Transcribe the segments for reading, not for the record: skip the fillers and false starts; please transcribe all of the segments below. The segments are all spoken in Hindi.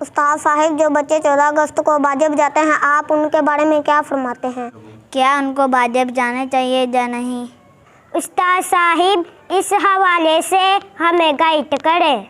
उस्ताद साहिब, जो बच्चे 14 अगस्त को बाजे बजाते हैं, आप उनके बारे में क्या फरमाते हैं? क्या उनको बाजे बजाने चाहिए या नहीं? उस्ताद साहिब, इस हवाले से हमें गाइड करें।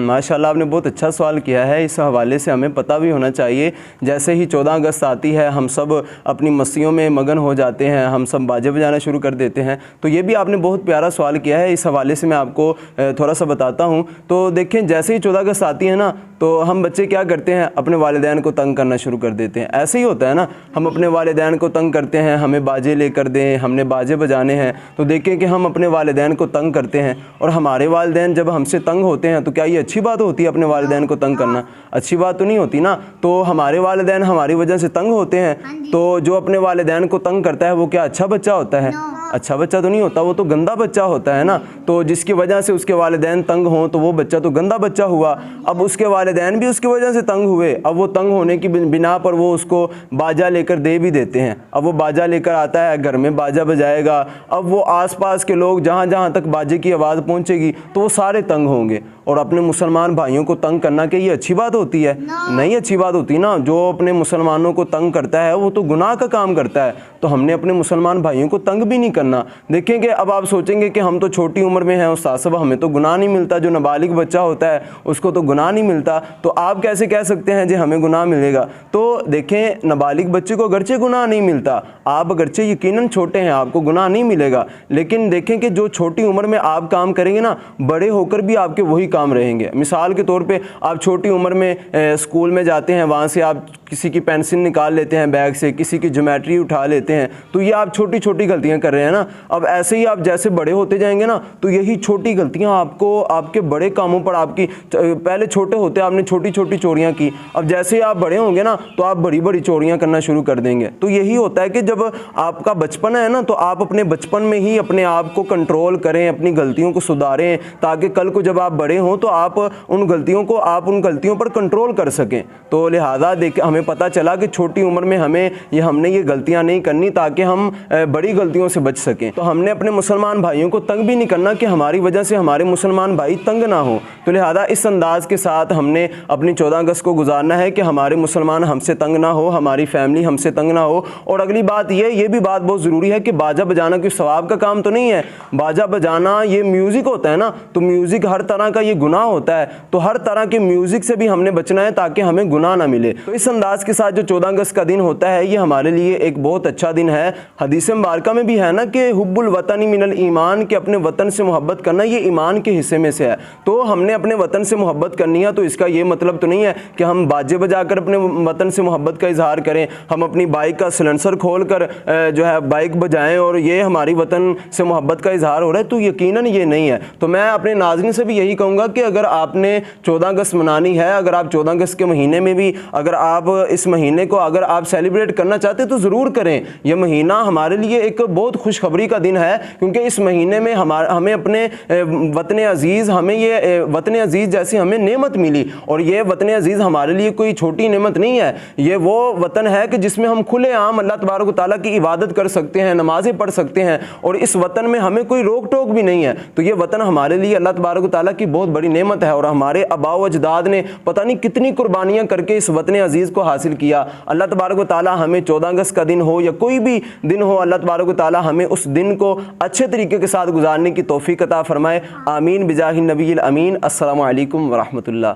माशाल्लाह, आपने बहुत अच्छा सवाल किया है। इस हवाले से हमें पता भी होना चाहिए। जैसे ही 14 अगस्त आती है, हम सब अपनी मस्तियों में मगन हो जाते हैं, हम सब बाजे बजाना शुरू कर देते हैं। तो ये भी आपने बहुत प्यारा सवाल किया है। इस हवाले से मैं आपको थोड़ा सा बताता हूँ। तो देखें, जैसे ही 14 अगस्त आती है ना, तो हम बच्चे क्या करते हैं, अपने वालिदैन को तंग करना शुरू कर देते हैं। ऐसे ही होता है ना, हम अपने वालिदैन को तंग करते हैं, हमें बाजे लेकर दें, हमने बाजे बजाने हैं। तो देखें कि हम अपने वालिदैन को तंग करते हैं, और हमारे वालिदैन जब हमसे तंग होते हैं, तो क्या ये अच्छी बात होती है? अपने वालिदैन को तंग करना अच्छी बात तो नहीं होती ना। तो हमारे वालिदैन हमारी वजह से तंग होते हैं, तो जो अपने वालिदैन को तंग करता है वो क्या अच्छा बच्चा होता है? अच्छा बच्चा तो नहीं होता, वो तो गंदा बच्चा होता है ना। तो जिसकी वजह से उसके वालिदैन तंग हों, तो वो बच्चा तो गंदा बच्चा हुआ। अब उसके वालिदैन भी उसकी वजह से तंग हुए। अब वो तंग होने की बिना पर वो उसको बाजा लेकर दे भी देते हैं। अब वो बाजा लेकर आता है, घर में बाजा बजाएगा। अब वो आसपास के लोग, जहाँ जहाँ तक बाजे की आवाज़ पहुँचेगी, तो वो सारे तंग होंगे। और अपने मुसलमान भाइयों को तंग करना, क्या ये अच्छी बात होती है? नहीं अच्छी बात होती ना। जो अपने मुसलमानों को तंग करता है, वो तो गुनाह का काम करता है। तो हमने अपने मुसलमान भाइयों को तंग भी नहीं करना। देखेंगे, अब आप सोचेंगे कि हम तो छोटी उम्र में हैं उस्ताद साहब, हमें तो गुनाह नहीं मिलता। जो नाबालिग बच्चा होता है उसको तो गुनाह नहीं मिलता, तो आप कैसे कह सकते हैं जी हमें गुनाह मिलेगा? तो देखें, नाबालिग बच्चे को अगरचे गुनाह नहीं मिलता, आप अगरचे यकीनन छोटे हैं, आपको गुनाह नहीं मिलेगा। लेकिन देखें कि जो छोटी उम्र में आप काम करेंगे ना, बड़े होकर भी आपके वही काम रहेंगे। मिसाल के तौर पे आप छोटी उम्र में स्कूल में जाते हैं, वहाँ से आप किसी की पेंसिल निकाल लेते हैं बैग से, किसी की ज्योमेट्री उठा लेते हैं, तो ये आप छोटी छोटी गलतियाँ कर रहे हैं ना। अब ऐसे ही आप जैसे बड़े होते जाएंगे ना, तो यही छोटी गलतियाँ आपको आपके बड़े कामों पर आपकी, पहले छोटे होते आपने छोटी छोटी चोरियाँ की, अब जैसे ही आप बड़े होंगे ना, तो आप बड़ी बड़ी चोरियाँ करना शुरू कर देंगे। तो यही होता है कि जब आपका बचपन है ना, तो आप अपने बचपन में ही अपने आप को कंट्रोल करें, अपनी गलतियों को सुधारें, ताकि कल को जब आप बड़े हों तो आप उन गलतियों पर कंट्रोल कर सकें। तो लिहाजा देख हमें पता चला कि छोटी उम्र में हमने ये गलतियां नहीं करनी, ताकि हम बड़ी गलतियों से बच सकें। तो हमने अपने मुसलमान भाइयों को तंग भी नहीं करना कि हमारी वजह से हमारे मुसलमान भाई तंग ना हो। तो लिहाजा इस अंदाज के साथ हमने अपनी 14 अगस्त को गुजारना है कि हमारे मुसलमान हमसे तंग ना हो, हमारी फैमिली हमसे तंग ना हो। और अगली बात ये भी बात बहुत ज़रूरी है कि बाजा बजाना कोई सवाब का काम तो नहीं है। बाजा बजाना ये म्यूज़िक होता है ना, तो म्यूज़िक हर तरह का ये गुनाह होता है। तो हर तरह के म्यूज़िक से भी हमने बचना है, ताकि हमें गुनाह ना मिले। तो इस अंदाज के साथ जो 14 अगस्त का दिन होता है, ये हमारे लिए एक बहुत अच्छा दिन है। हदीस मुबारका में भी है ना कि हुब्बुल वतनी मिनल ईमान, के अपने वतन से मोहब्बत करना ये ईमान के हिस्से में से है। तो हमने अपने वतन से मोहब्बत करनी है। तो इसका ये मतलब तो नहीं है कि हम बाजे बजाकर अपने वतन से मोहब्बत का इजहार करें, हम अपनी बाइक का सिलेंसर खोल कर जो है बाइक बजाएं और ये हमारी वतन से मोहब्बत का इजहार हो रहा है। तो यकीनन ये नहीं है। तो मैं अपने नाज़रीन से भी यही कहूँगा कि अगर आपने 14 अगस्त मनानी है, अगर आप 14 अगस्त के महीने में भी अगर आप इस महीने को अगर आप सेलिब्रेट करना चाहते हैं तो ज़रूर करें। यह महीना हमारे लिए एक बहुत खुशखबरी का दिन है, क्योंकि इस महीने में हमें अपने वतन अजीज़, हमें ये वतन अजीज़ जैसी हमें नेमत मिली। और ये वतन अजीज़ हमारे लिए कोई छोटी नेमत नहीं है। ये वो वतन है कि जिसमें हम खुलेआम अल्लाह तबारक व तआला की इबादत कर सकते हैं, नमाज़ें पढ़ सकते हैं, और इस वतन में हमें कोई रोक टोक भी नहीं है। तो ये वतन हमारे लिए अल्लाह तबारक व तआला की बहुत बड़ी नेमत है। और हमारे आबाओ अजदाद ने पता नहीं कितनी कुर्बानियाँ करके इस वतन अजीज़ को हासिल किया। अल्लाह तबारक व तआला हमें 14 अगस्त का दिन हो या कोई भी दिन हो, अल्लाह तबारक व तआला हमें उस दिन को अच्छे तरीके के साथ गुजारने की तौफीक अता फरमाए। आमीन बिजाहि नबील अमीन। अस्सलामु अलैकुम व रहमतुल्लाह।